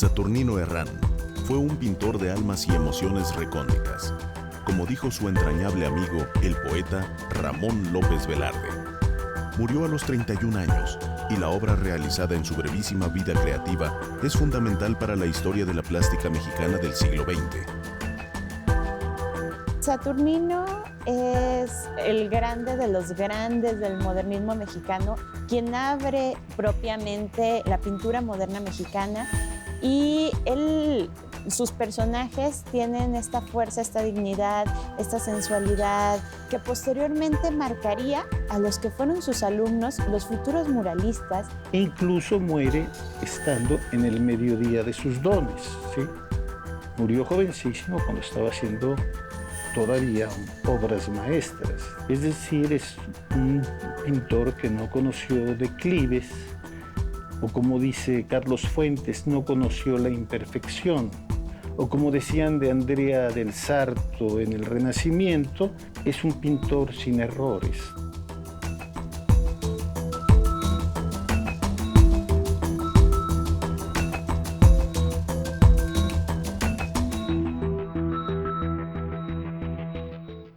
Saturnino Herrán fue un pintor de almas y emociones recónditas, como dijo su entrañable amigo, el poeta Ramón López Velarde. Murió a los 31 años y la obra realizada en su brevísima vida creativa es fundamental para la historia de la plástica mexicana del siglo XX. Saturnino es el grande de los grandes del modernismo mexicano, quien abre propiamente la pintura moderna mexicana, y sus personajes tienen esta fuerza, esta dignidad, esta sensualidad que posteriormente marcaría a los que fueron sus alumnos, los futuros muralistas. E incluso muere estando en el mediodía de sus dones, ¿sí? Murió jovencísimo cuando estaba haciendo todavía obras maestras. Es decir, es un pintor que no conoció declives, o como dice Carlos Fuentes, no conoció la imperfección. O como decían de Andrea del Sarto en el Renacimiento, es un pintor sin errores.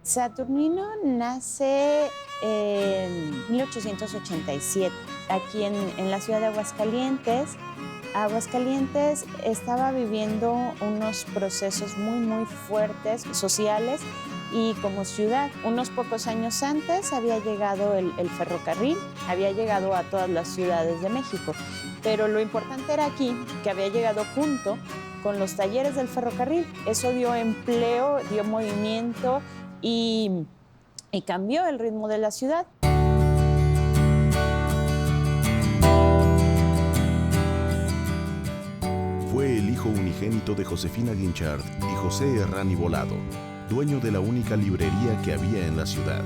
Saturnino nace en 1887, aquí en la ciudad de Aguascalientes. Aguascalientes estaba viviendo unos procesos muy fuertes sociales, y como ciudad, unos pocos años antes había llegado el ferrocarril, había llegado a todas las ciudades de México, pero lo importante era aquí que había llegado junto con los talleres del ferrocarril. Eso dio empleo, dio movimiento y cambió el ritmo de la ciudad. Fue el hijo unigénito de Josefina Guinchard y José Herrán y Volado, dueño de la única librería que había en la ciudad.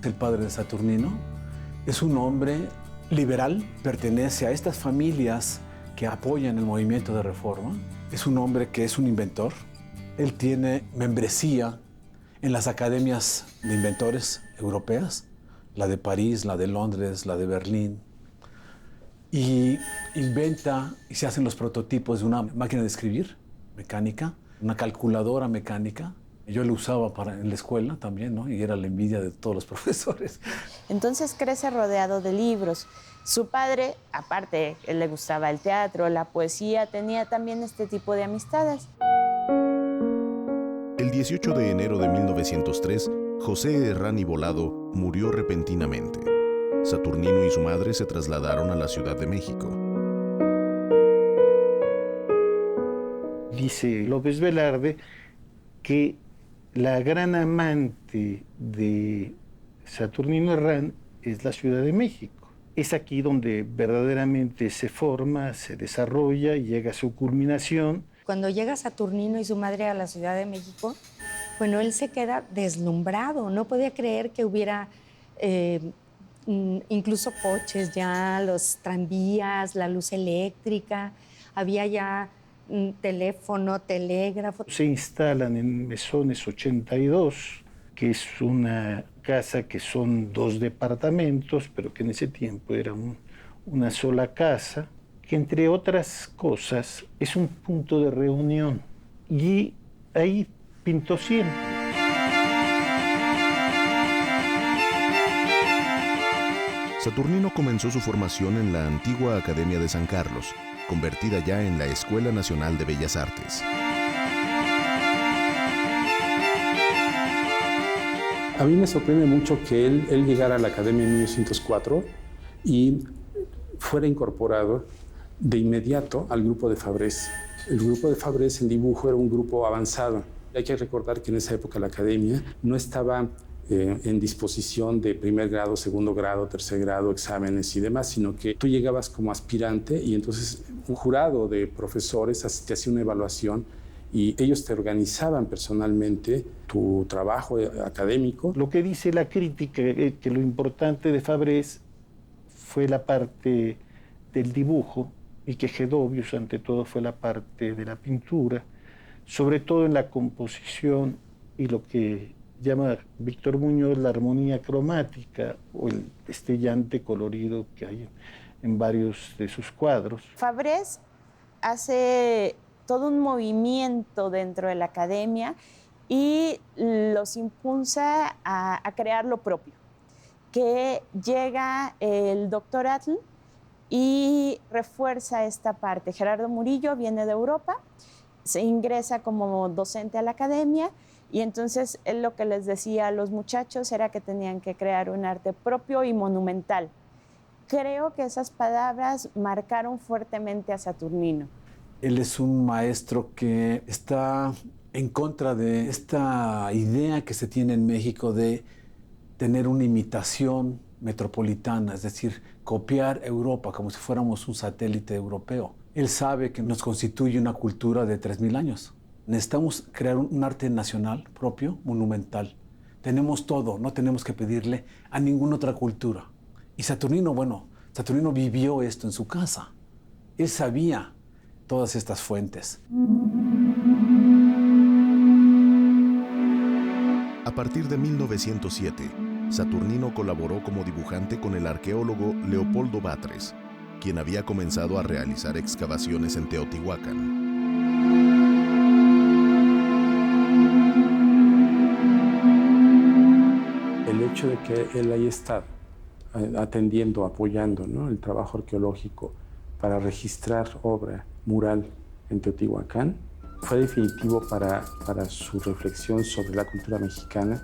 El padre de Saturnino es un hombre liberal, pertenece a estas familias que apoyan el movimiento de reforma. Es un hombre que es un inventor. Él tiene membresía en las academias de inventores europeas, la de París, la de Londres, la de Berlín. Y inventa y se hacen los prototipos de una máquina de escribir mecánica, una calculadora mecánica. Yo la usaba en la escuela también, ¿no? Y era la envidia de todos los profesores. Entonces crece rodeado de libros. Su padre, aparte, él le gustaba el teatro, la poesía, tenía también este tipo de amistades. El 18 de enero de 1903, José Herrán y Volado murió repentinamente. Saturnino y su madre se trasladaron a la Ciudad de México. Dice López Velarde que la gran amante de Saturnino Herrán es la Ciudad de México. Es aquí donde verdaderamente se forma, se desarrolla y llega a su culminación. Cuando llega Saturnino y su madre a la Ciudad de México, bueno, él se queda deslumbrado. No podía creer que hubiera incluso coches ya, los tranvías, la luz eléctrica, había ya teléfono, telégrafo. Se instalan en Mesones 82, que es una casa que son 2 departamentos, pero que en ese tiempo era una sola casa, que entre otras cosas es un punto de reunión. Y ahí pintó siempre. Saturnino comenzó su formación en la antigua Academia de San Carlos, convertida ya en la Escuela Nacional de Bellas Artes. A mí me sorprende mucho que él llegara a la Academia en 1904 y fuera incorporado de inmediato al grupo de Fabrés. El grupo de Fabrés en dibujo era un grupo avanzado. Hay que recordar que en esa época la Academia no estaba en disposición de primer grado, segundo grado, tercer grado, exámenes y demás, sino que tú llegabas como aspirante y entonces un jurado de profesores te hacía una evaluación y ellos te organizaban personalmente tu trabajo académico. Lo que dice la crítica, que lo importante de Fabrés fue la parte del dibujo y que Gedovius ante todo fue la parte de la pintura, sobre todo en la composición y lo que llama Víctor Muñoz la armonía cromática o el destellante colorido que hay en varios de sus cuadros. Fabrés hace todo un movimiento dentro de la academia y los impulsa a crear lo propio, que llega el doctor Atl y refuerza esta parte. Gerardo Murillo viene de Europa, se ingresa como docente a la academia y entonces él lo que les decía a los muchachos era que tenían que crear un arte propio y monumental. Creo que esas palabras marcaron fuertemente a Saturnino. Él es un maestro que está en contra de esta idea que se tiene en México de tener una imitación metropolitana, es decir, copiar Europa como si fuéramos un satélite europeo. Él sabe que nos constituye una cultura de 3.000 años. Necesitamos crear un arte nacional propio, monumental. Tenemos todo, no tenemos que pedirle a ninguna otra cultura. Y Saturnino vivió esto en su casa. Él sabía todas estas fuentes. A partir de 1907, Saturnino colaboró como dibujante con el arqueólogo Leopoldo Batres, quien había comenzado a realizar excavaciones en Teotihuacán. El hecho de que él haya estado atendiendo, apoyando, ¿no?, el trabajo arqueológico para registrar obra mural en Teotihuacán fue definitivo para su reflexión sobre la cultura mexicana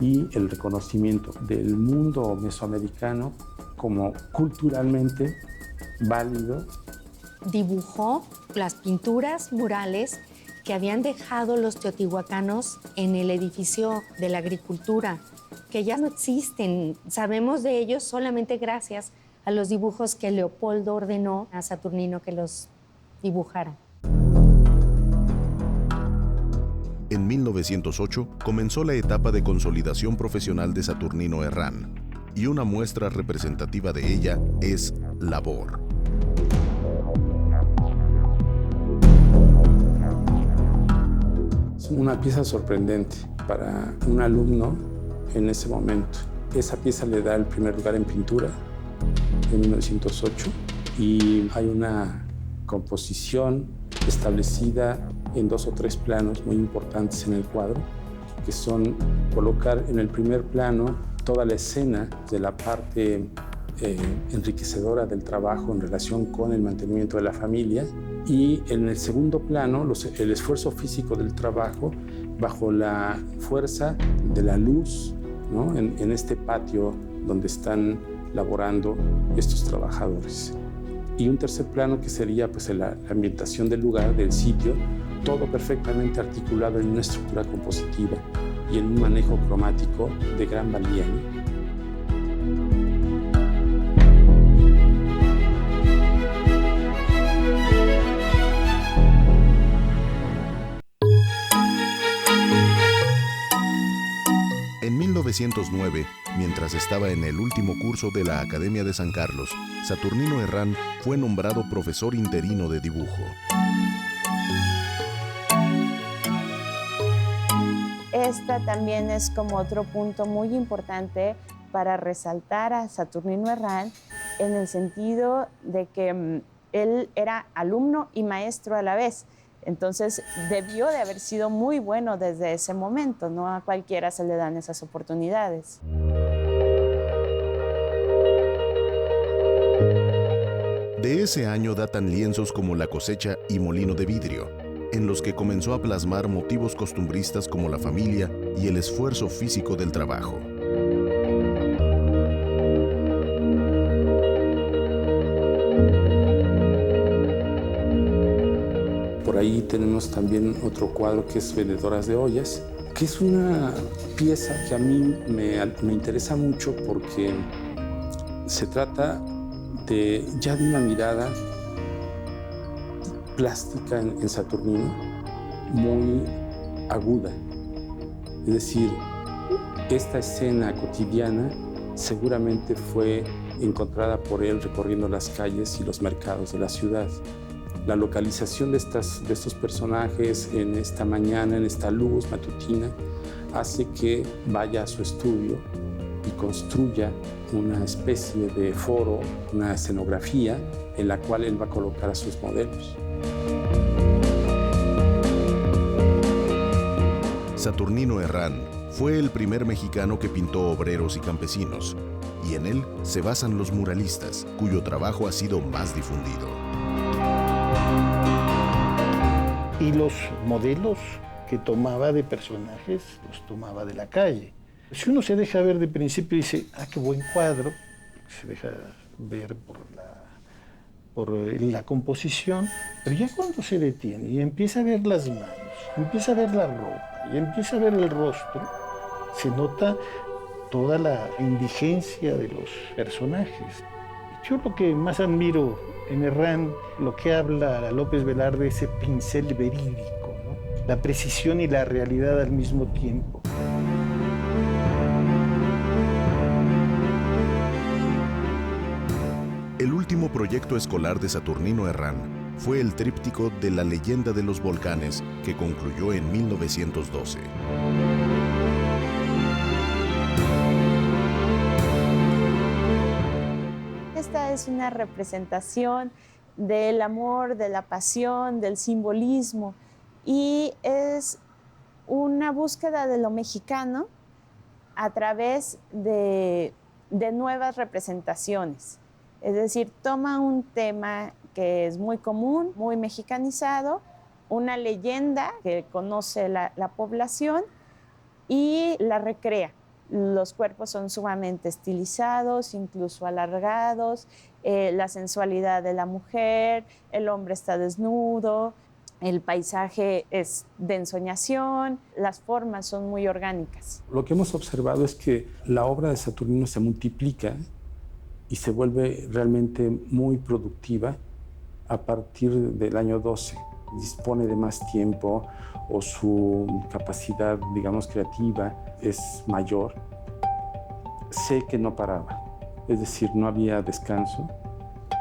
y el reconocimiento del mundo mesoamericano como culturalmente válido. Dibujó las pinturas murales que habían dejado los teotihuacanos en el edificio de la agricultura, que ya no existen. Sabemos de ellos solamente gracias a los dibujos que Leopoldo ordenó a Saturnino que los dibujara. En 1908 comenzó la etapa de consolidación profesional de Saturnino Herrán, y una muestra representativa de ella es Labor. Es una pieza sorprendente para un alumno en ese momento. Esa pieza le da el primer lugar en pintura en 1908 y hay una composición establecida en 2 o 3 planos muy importantes en el cuadro, que son colocar en el primer plano toda la escena de la parte enriquecedora del trabajo en relación con el mantenimiento de la familia, y en el segundo plano el esfuerzo físico del trabajo bajo la fuerza de la luz, ¿no?, en este patio donde están laborando estos trabajadores. Y un tercer plano que sería pues la ambientación del lugar, del sitio, todo perfectamente articulado en una estructura compositiva y en un manejo cromático de gran valía, ¿no? En 1909, mientras estaba en el último curso de la Academia de San Carlos, Saturnino Herrán fue nombrado profesor interino de dibujo. Esta también es como otro punto muy importante para resaltar a Saturnino Herrán, en el sentido de que él era alumno y maestro a la vez. Entonces debió de haber sido muy bueno desde ese momento, no a cualquiera se le dan esas oportunidades. De ese año datan lienzos como La cosecha y Molino de vidrio, en los que comenzó a plasmar motivos costumbristas como la familia y el esfuerzo físico del trabajo. Por ahí tenemos también otro cuadro que es Vendedoras de ollas, que es una pieza que a mí me interesa mucho porque se trata de una mirada plástica en Saturnino, muy aguda. Es decir, esta escena cotidiana seguramente fue encontrada por él recorriendo las calles y los mercados de la ciudad. La localización de estos personajes en esta mañana, en esta luz matutina, hace que vaya a su estudio y construya una especie de foro, una escenografía en la cual él va a colocar a sus modelos. Saturnino Herrán fue el primer mexicano que pintó obreros y campesinos, y en él se basan los muralistas, cuyo trabajo ha sido más difundido. Y los modelos que tomaba de personajes los tomaba de la calle. Si uno se deja ver de principio y dice, qué buen cuadro, se deja ver por la composición, pero ya cuando se detiene y empieza a ver las manos, empieza a ver la ropa y empieza a ver el rostro, se nota toda la indigencia de los personajes. Yo lo que más admiro en Herrán, lo que habla López Velarde, ese pincel verídico, ¿no? La precisión y la realidad al mismo tiempo. El último proyecto escolar de Saturnino Herrán fue el tríptico de La leyenda de los volcanes, que concluyó en 1912. Esta es una representación del amor, de la pasión, del simbolismo, y es una búsqueda de lo mexicano a través de nuevas representaciones. Es decir, toma un tema que es muy común, muy mexicanizado, una leyenda que conoce la población y la recrea. Los cuerpos son sumamente estilizados, incluso alargados, la sensualidad de la mujer, el hombre está desnudo, el paisaje es de ensoñación, las formas son muy orgánicas. Lo que hemos observado es que la obra de Saturnino se multiplica y se vuelve realmente muy productiva a partir del año 12. Dispone de más tiempo o su capacidad, digamos, creativa es mayor. Sé que no paraba, es decir, no había descanso,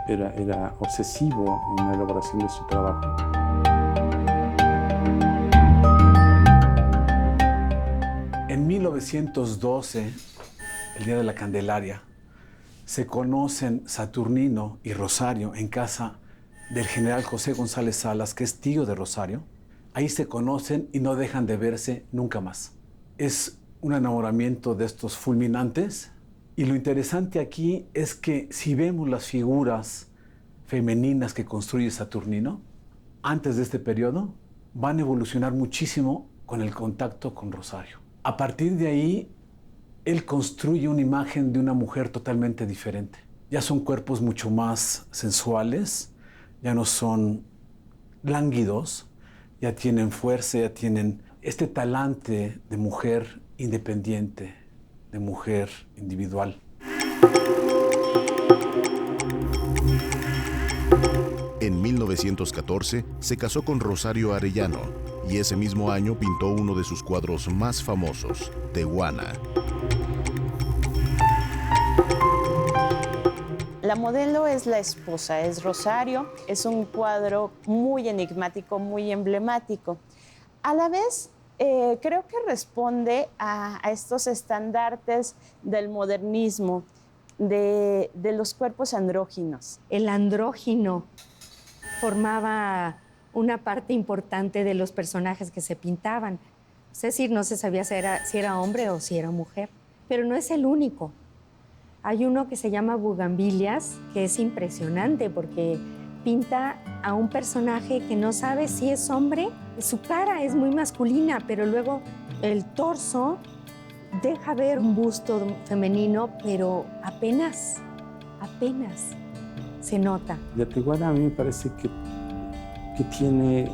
era obsesivo en la elaboración de su trabajo. En 1912, el Día de la Candelaria, se conocen Saturnino y Rosario en casa del general José González Salas, que es tío de Rosario. Ahí se conocen y no dejan de verse nunca más. Es un enamoramiento de estos fulminantes, y lo interesante aquí es que si vemos las figuras femeninas que construye Saturnino, antes de este periodo, van a evolucionar muchísimo con el contacto con Rosario. A partir de ahí, él construye una imagen de una mujer totalmente diferente. Ya son cuerpos mucho más sensuales, ya no son lánguidos, ya tienen fuerza, ya tienen este talante de mujer independiente, de mujer individual. En 1914 se casó con Rosario Arellano y ese mismo año pintó uno de sus cuadros más famosos, Tehuana. La modelo es la esposa, es Rosario. Es un cuadro muy enigmático, muy emblemático. A la vez, creo que responde a estos estandartes del modernismo, de los cuerpos andróginos. El andrógino formaba una parte importante de los personajes que se pintaban. Es decir, no se sabía si era hombre o si era mujer. Pero no es el único. Hay uno que se llama Bugambilias, que es impresionante porque pinta a un personaje que no sabe si es hombre. Su cara es muy masculina, pero luego el torso deja ver un busto femenino, pero apenas se nota. La Tehuana a mí me parece que tiene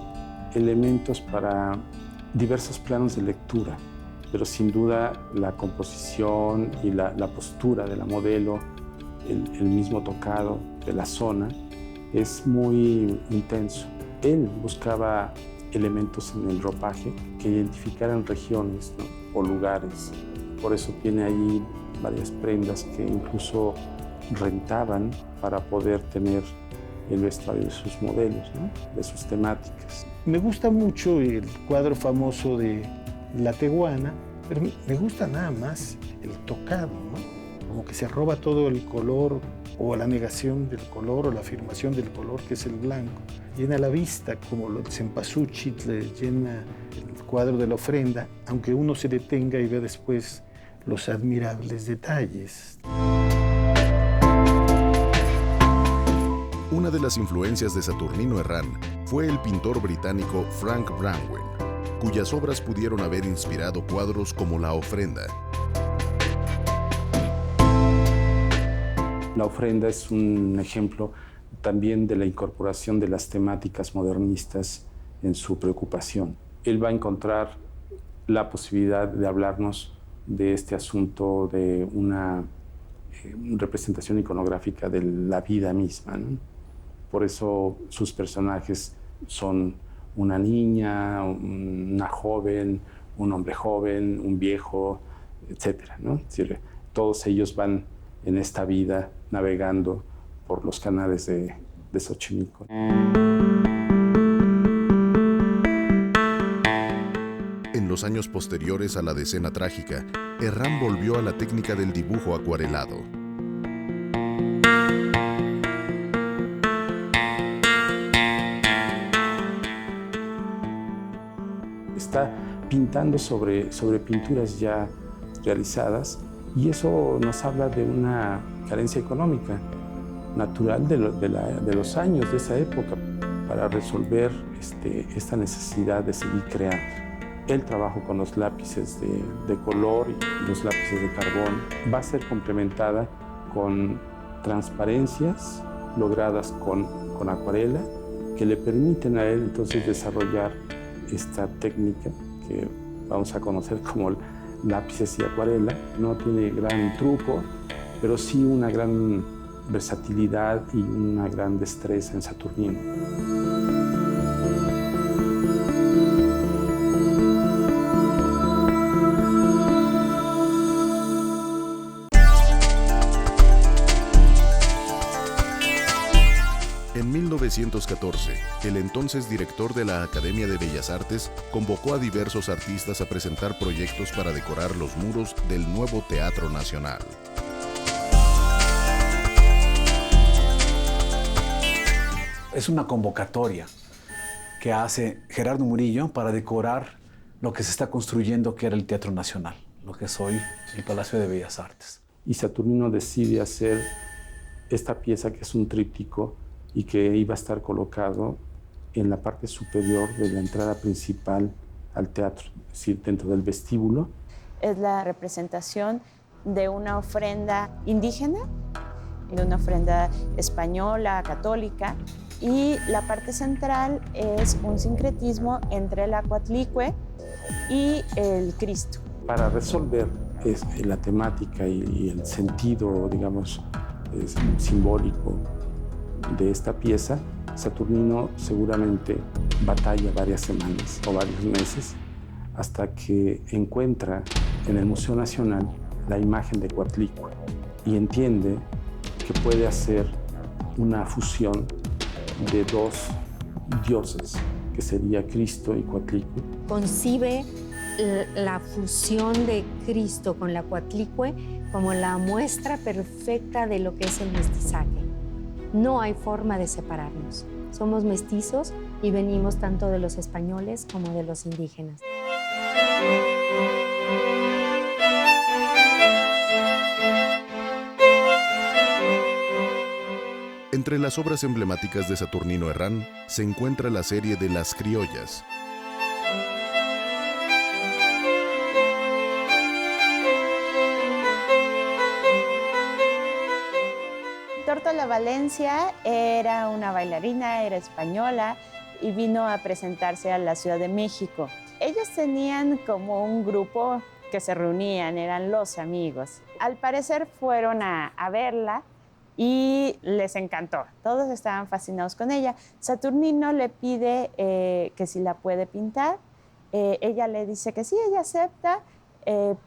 elementos para diversos planos de lectura, pero sin duda la composición y la postura de la modelo, el mismo tocado de la zona, es muy intenso. Él buscaba elementos en el ropaje que identificaran regiones, ¿no? O lugares. Por eso tiene ahí varias prendas que incluso rentaban para poder tener el vestuario de sus modelos, ¿no? De sus temáticas. Me gusta mucho el cuadro famoso de La Tehuana, pero me gusta nada más el tocado, ¿no? como que se roba todo el color o la negación del color o la afirmación del color que es el blanco. Llena la vista como el cempasúchil llena el cuadro de la ofrenda, aunque uno se detenga y ve después los admirables detalles. Una de las influencias de Saturnino Herrán fue el pintor británico Frank Brangwen, cuyas obras pudieron haber inspirado cuadros como La ofrenda. La ofrenda es un ejemplo también de la incorporación de las temáticas modernistas en su preocupación. Él va a encontrar la posibilidad de hablarnos de este asunto de una representación iconográfica de la vida misma, ¿no? Por eso sus personajes son una niña, una joven, un hombre joven, un viejo, etcétera, ¿no? Es decir, todos ellos van en esta vida navegando por los canales de Xochimilco. En los años posteriores a la Decena Trágica, Herrán volvió a la técnica del dibujo acuarelado. Está pintando sobre pinturas ya realizadas y eso nos habla de una carencia económica natural de los años de esa época para resolver esta necesidad de seguir creando. El trabajo con los lápices de color y los lápices de carbón va a ser complementada con transparencias logradas con acuarela que le permiten a él entonces desarrollar esta técnica que vamos a conocer como lápices y acuarela. No tiene gran truco, pero sí una gran versatilidad y una gran destreza en Saturnino. En 1914, el entonces director de la Academia de Bellas Artes convocó a diversos artistas a presentar proyectos para decorar los muros del nuevo Teatro Nacional. Es una convocatoria que hace Gerardo Murillo para decorar lo que se está construyendo, que era el Teatro Nacional, lo que es hoy el Palacio de Bellas Artes. Y Saturnino decide hacer esta pieza que es un tríptico y que iba a estar colocado en la parte superior de la entrada principal al teatro, es decir, dentro del vestíbulo. Es la representación de una ofrenda indígena, de una ofrenda española, católica, y la parte central es un sincretismo entre el Acuatlicue y el Cristo. Para resolver la temática y el sentido, digamos, simbólico de esta pieza, Saturnino seguramente batalla varias semanas o varios meses hasta que encuentra en el Museo Nacional la imagen de Coatlicue y entiende que puede hacer una fusión de dos dioses, que sería Cristo y Coatlicue. Concibe la fusión de Cristo con la Coatlicue como la muestra perfecta de lo que es el mestizaje. No hay forma de separarnos. Somos mestizos y venimos tanto de los españoles como de los indígenas. Entre las obras emblemáticas de Saturnino Herrán se encuentra la serie de Las Criollas. Tórtola Valencia era una bailarina, era española y vino a presentarse a la Ciudad de México. Ellos tenían como un grupo que se reunían, eran los amigos. Al parecer fueron a verla y les encantó. Todos estaban fascinados con ella. Saturnino le pide que si la puede pintar. Ella le dice que sí, ella acepta,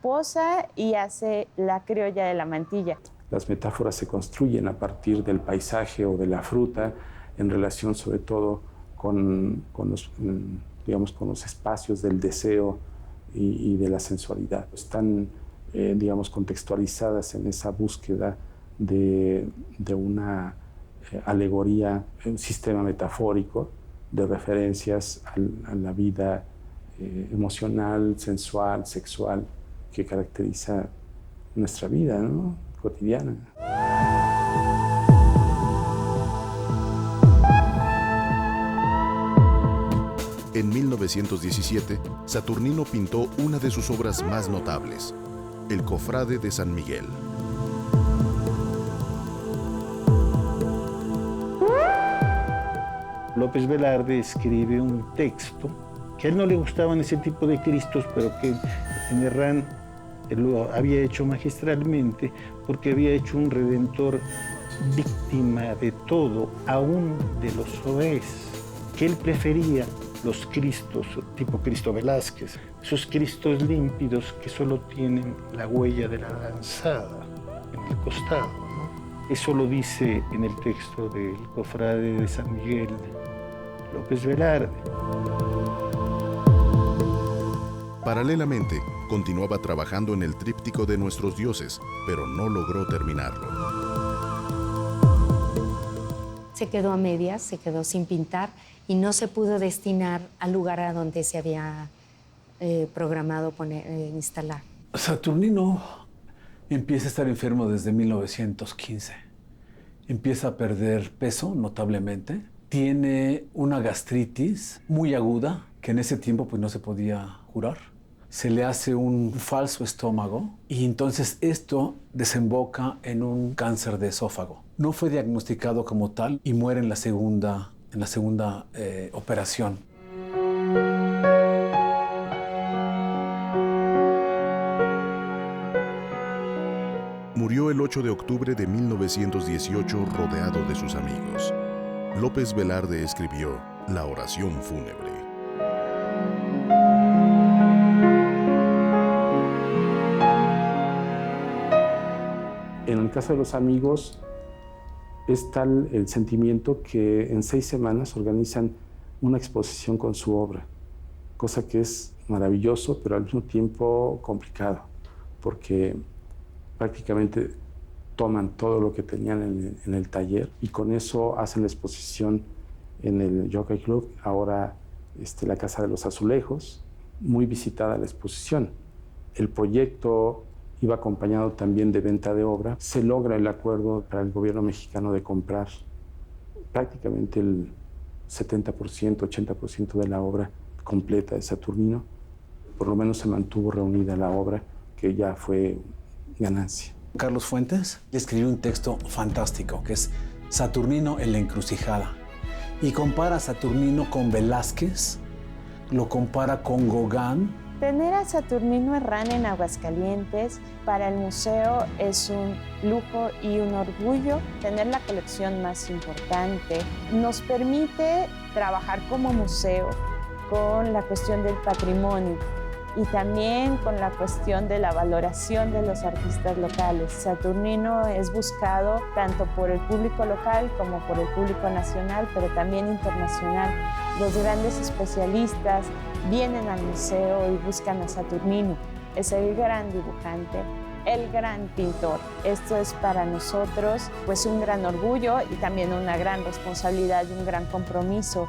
posa y hace la criolla de la mantilla. Las metáforas se construyen a partir del paisaje o de la fruta en relación sobre todo con los espacios del deseo y de la sensualidad. Están digamos, contextualizadas en esa búsqueda de una alegoría, un sistema metafórico de referencias a la vida emocional, sensual, sexual, que caracteriza nuestra vida, ¿no?, cotidiana. En 1917, Saturnino pintó una de sus obras más notables, El Cofrade de San Miguel. López Velarde escribe un texto que a él no le gustaban ese tipo de Cristos, pero que en Herrán lo había hecho magistralmente, porque había hecho un Redentor víctima de todo, aún de los soez, que él prefería los Cristos tipo Cristo Velázquez, esos Cristos límpidos que solo tienen la huella de la lanzada en el costado, ¿no? Eso lo dice en el texto del Cofrade de San Miguel López Velarde. Paralelamente, continuaba trabajando en el tríptico de nuestros dioses, pero no logró terminarlo. Se quedó a medias, se quedó sin pintar y no se pudo destinar al lugar a donde se había programado instalar. Saturnino empieza a estar enfermo desde 1915. Empieza a perder peso notablemente. Tiene una gastritis muy aguda que en ese tiempo pues, no se podía curar. Se le hace un falso estómago y entonces esto desemboca en un cáncer de esófago. No fue diagnosticado como tal y muere en la segunda operación. Murió el 8 de octubre de 1918 rodeado de sus amigos. López Velarde escribió La oración fúnebre. En el caso de los amigos, es tal el sentimiento que en 6 semanas organizan una exposición con su obra, cosa que es maravilloso, pero al mismo tiempo complicado, porque prácticamente toman todo lo que tenían en el taller y con eso hacen la exposición en el Jockey Club, ahora la Casa de los Azulejos, muy visitada la exposición. El proyecto iba acompañado también de venta de obra. Se logra el acuerdo para el gobierno mexicano de comprar prácticamente el 70%, 80% de la obra completa de Saturnino. Por lo menos se mantuvo reunida la obra, que ya fue ganancia. Carlos Fuentes escribió un texto fantástico que es Saturnino en la encrucijada y compara a Saturnino con Velázquez, lo compara con Gauguin. Tener a Saturnino Herrán en Aguascalientes para el museo es un lujo y un orgullo. Tener la colección más importante nos permite trabajar como museo con la cuestión del patrimonio y también con la cuestión de la valoración de los artistas locales. Saturnino es buscado tanto por el público local como por el público nacional, pero también internacional. Los grandes especialistas vienen al museo y buscan a Saturnino. Es el gran dibujante, el gran pintor. Esto es para nosotros pues un gran orgullo y también una gran responsabilidad y un gran compromiso